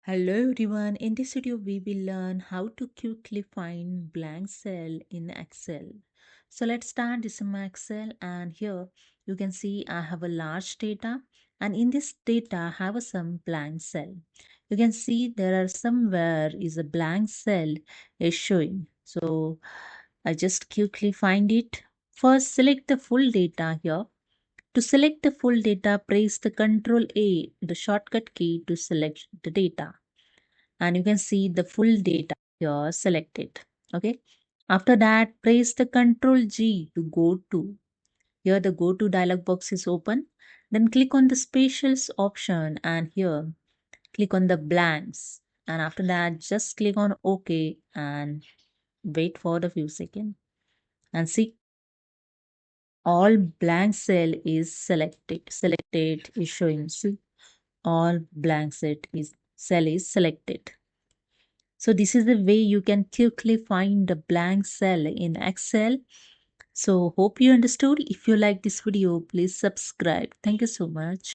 Hello everyone, in this video we will learn how to quickly find blank cell in Excel. So let's start this in my Excel, and here you can see I have a large data, and in this data I have some blank cell. You can see there are somewhere is a blank cell is showing. So I just quickly find it. First select the full data here. To select the full data, press the Ctrl A, the shortcut key to select the data, and you can see the full data here selected. Okay. After that, press the Ctrl G to go to. Here the go to dialog box is open. Then click on the spatials option, and here click on the blanks. And after that, just click on OK and wait for the few seconds. And see, all blank cell is selected. Selected is showing. See, all blank set is cell is selected. So this is the way you can quickly find the blank cell in Excel. So hope you understood. If you like this video, please subscribe. Thank you so much.